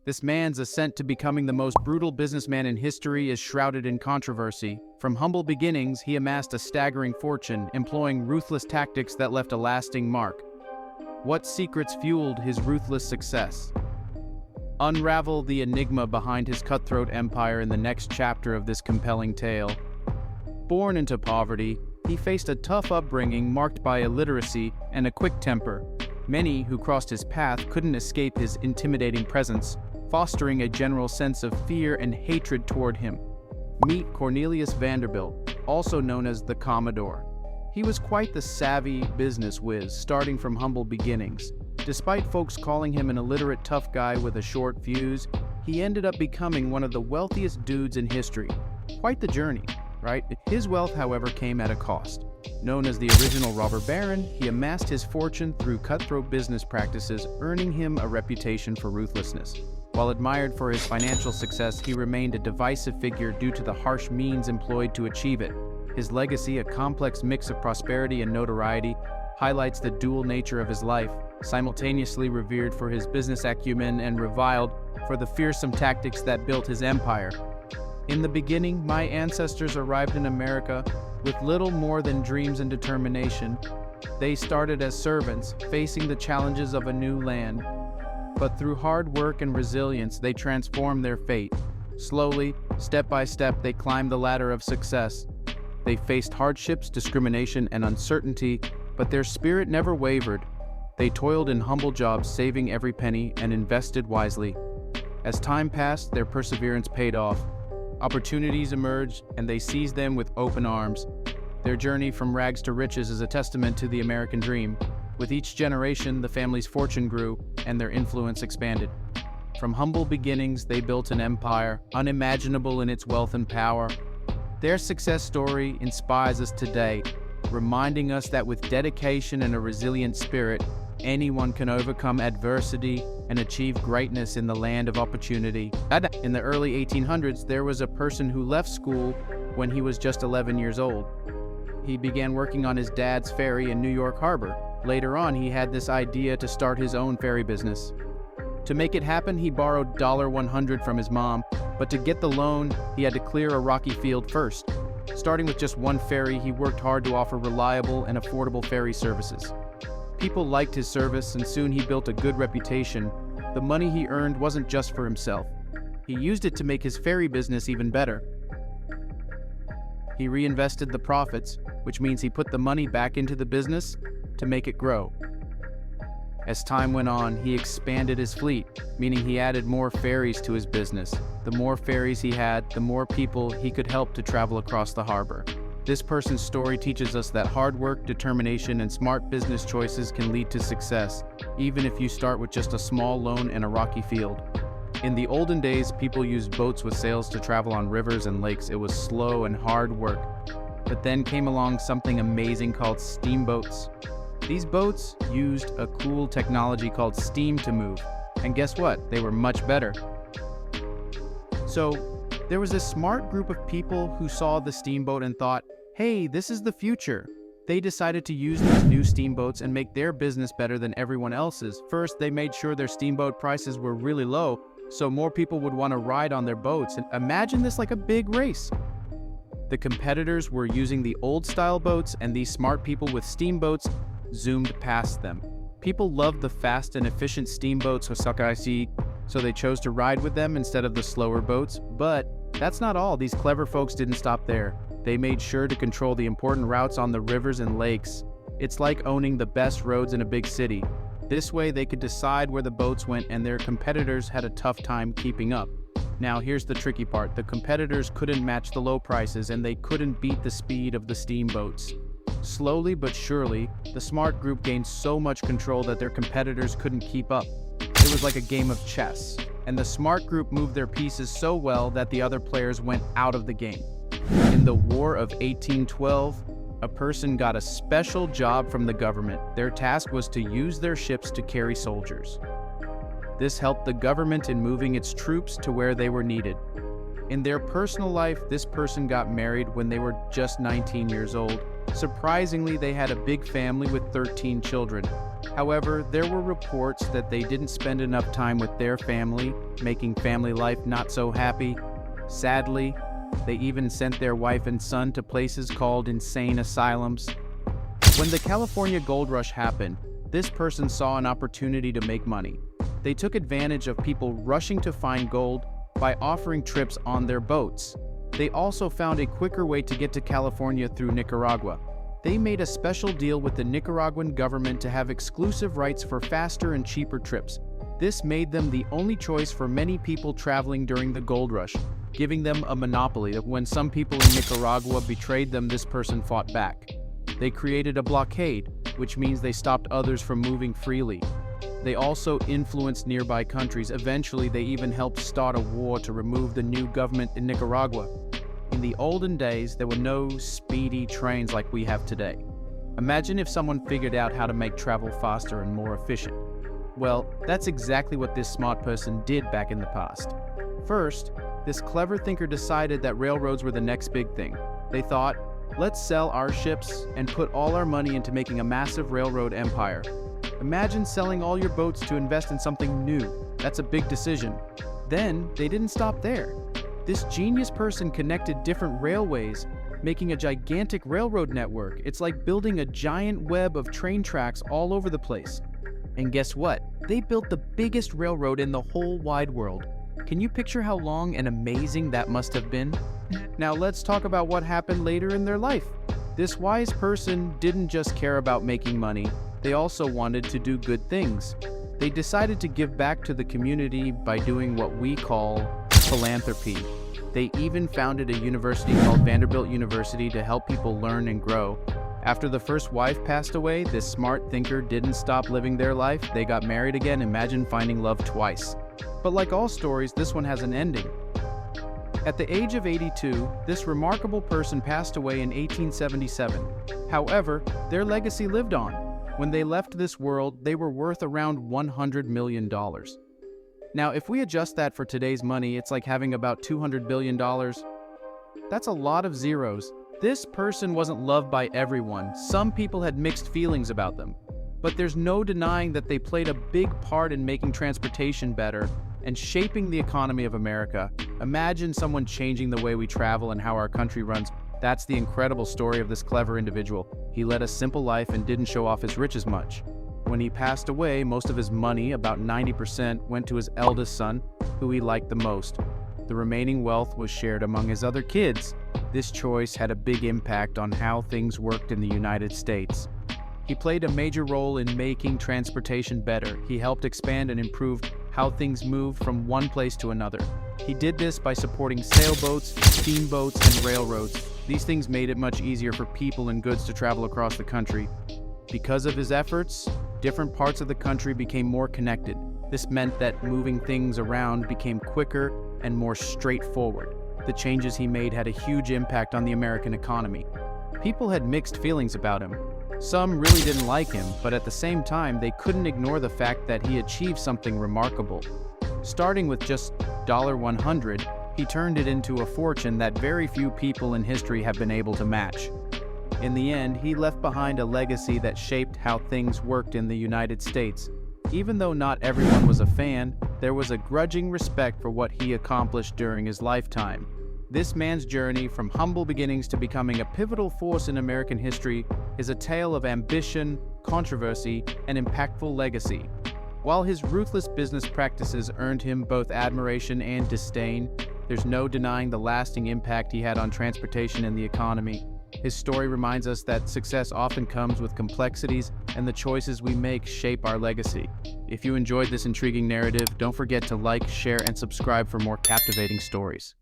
This man's ascent to becoming the most brutal businessman in history is shrouded in controversy. From humble beginnings, he amassed a staggering fortune, employing ruthless tactics that left a lasting mark. What secrets fueled his ruthless success? Unravel the enigma behind his cutthroat empire in the next chapter of this compelling tale. Born into poverty, he faced a tough upbringing marked by illiteracy and a quick temper. Many who crossed his path couldn't escape his intimidating presence, fostering a general sense of fear and hatred toward him. Meet Cornelius Vanderbilt, also known as the Commodore. He was quite the savvy business whiz, starting from humble beginnings. Despite folks calling him an illiterate tough guy with a short fuse, he ended up becoming one of the wealthiest dudes in history. Quite the journey, right? His wealth, however, came at a cost. Known as the original robber baron, he amassed his fortune through cutthroat business practices, earning him a reputation for ruthlessness. While admired for his financial success, he remained a divisive figure due to the harsh means employed to achieve it. His legacy, a complex mix of prosperity and notoriety, highlights the dual nature of his life, simultaneously revered for his business acumen and reviled for the fearsome tactics that built his empire. In the beginning, my ancestors arrived in America with little more than dreams and determination. They started as servants, facing the challenges of a new land. But through hard work and resilience, they transformed their fate. Slowly, step by step, they climbed the ladder of success. They faced hardships, discrimination, and uncertainty, but their spirit never wavered. They toiled in humble jobs, saving every penny, and invested wisely. As time passed, their perseverance paid off. Opportunities emerged, and they seized them with open arms. Their journey from rags to riches is a testament to the American dream. With each generation, the family's fortune grew, and their influence expanded. From humble beginnings, they built an empire, unimaginable in its wealth and power. Their success story inspires us today, reminding us that with dedication and a resilient spirit, anyone can overcome adversity and achieve greatness in the land of opportunity. In the early 1800s, there was a person who left school when he was just 11 years old. He began working on his dad's ferry in New York Harbor. Later on, he had this idea to start his own ferry business. To make it happen, he borrowed $100 from his mom, but to get the loan, he had to clear a rocky field first. Starting with just one ferry, he worked hard to offer reliable and affordable ferry services. People liked his service, and soon he built a good reputation. The money he earned wasn't just for himself. He used it to make his ferry business even better. He reinvested the profits, which means he put the money back into the business to make it grow. As time went on, he expanded his fleet, meaning he added more ferries to his business. The more ferries he had, the more people he could help to travel across the harbor. This person's story teaches us that hard work, determination, and smart business choices can lead to success, even if you start with just a small loan and a rocky field. In the olden days, people used boats with sails to travel on rivers and lakes. It was slow and hard work. But then came along something amazing called steamboats. These boats used a cool technology called steam to move. And guess what? They were much better. So there was a smart group of people who saw the steamboat and thought, hey, this is the future. They decided to use these new steamboats and make their business better than everyone else's. First, they made sure their steamboat prices were really low, so more people would want to ride on their boats. And imagine this like a big race. The competitors were using the old-style boats, and these smart people with steamboats zoomed past them. People loved the fast and efficient steamboats, so they chose to ride with them instead of the slower boats. But that's not all. These clever folks didn't stop there. They made sure to control the important routes on the rivers and lakes. It's like owning the best roads in a big city. This way they could decide where the boats went, and their competitors had a tough time keeping up. Now here's the tricky part. The competitors couldn't match the low prices, and they couldn't beat the speed of the steamboats. Slowly but surely, the smart group gained so much control that their competitors couldn't keep up. It was like a game of chess, and the smart group moved their pieces so well that the other players went out of the game. In the War of 1812, a person got a special job from the government. Their task was to use their ships to carry soldiers. This helped the government in moving its troops to where they were needed. In their personal life, this person got married when they were just 19 years old. Surprisingly, they had a big family with 13 children. However, there were reports that they didn't spend enough time with their family, making family life not so happy. Sadly, they even sent their wife and son to places called insane asylums. When the California gold rush happened, this person saw an opportunity to make money. They took advantage of people rushing to find gold by offering trips on their boats. They also found a quicker way to get to California through Nicaragua. They made a special deal with the Nicaraguan government to have exclusive rights for faster and cheaper trips. This made them the only choice for many people traveling during the gold rush, giving them a monopoly. When some people in Nicaragua betrayed them, this person fought back. They created a blockade, which means they stopped others from moving freely. They also influenced nearby countries. Eventually, they even helped start a war to remove the new government in Nicaragua. In the olden days, there were no speedy trains like we have today. Imagine if someone figured out how to make travel faster and more efficient. Well, that's exactly what this smart person did back in the past. First, this clever thinker decided that railroads were the next big thing. They thought, let's sell our ships and put all our money into making a massive railroad empire. Imagine selling all your boats to invest in something new. That's a big decision. Then, they didn't stop there. This genius person connected different railways, making a gigantic railroad network. It's like building a giant web of train tracks all over the place. And guess what? They built the biggest railroad in the whole wide world. Can you picture how long and amazing that must have been? Now let's talk about what happened later in their life. This wise person didn't just care about making money, they also wanted to do good things. They decided to give back to the community by doing what we call philanthropy. They even founded a university called Vanderbilt University to help people learn and grow. After the first wife passed away, this smart thinker didn't stop living their life. They got married again. Imagine finding love twice. But like all stories, this one has an ending. At the age of 82, this remarkable person passed away in 1877. However, their legacy lived on. When they left this world, they were worth around $100 million. Now, if we adjust that for today's money, it's like having about $200 billion. That's a lot of zeros. This person wasn't loved by everyone. Some people had mixed feelings about them. But there's no denying that they played a big part in making transportation better and shaping the economy of America. Imagine someone changing the way we travel and how our country runs. That's the incredible story of this clever individual. He led a simple life and didn't show off his riches much. When he passed away, most of his money, about 90%, went to his eldest son, who he liked the most. The remaining wealth was shared among his other kids. This choice had a big impact on how things worked in the United States. He played a major role in making transportation better. He helped expand and improve how things moved from one place to another. He did this by supporting sailboats, steamboats, and railroads. These things made it much easier for people and goods to travel across the country. Because of his efforts, different parts of the country became more connected. This meant that moving things around became quicker and more straightforward. The changes he made had a huge impact on the American economy. People had mixed feelings about him. Some really didn't like him, but at the same time, they couldn't ignore the fact that he achieved something remarkable. Starting with just $100, he turned it into a fortune that very few people in history have been able to match. In the end, he left behind a legacy that shaped how things worked in the United States. Even though not everyone was a fan, there was a grudging respect for what he accomplished during his lifetime. This man's journey from humble beginnings to becoming a pivotal force in American history is a tale of ambition, controversy, and impactful legacy. While his ruthless business practices earned him both admiration and disdain, there's no denying the lasting impact he had on transportation and the economy. His story reminds us that success often comes with complexities, and the choices we make shape our legacy. If you enjoyed this intriguing narrative, don't forget to like, share, and subscribe for more captivating stories.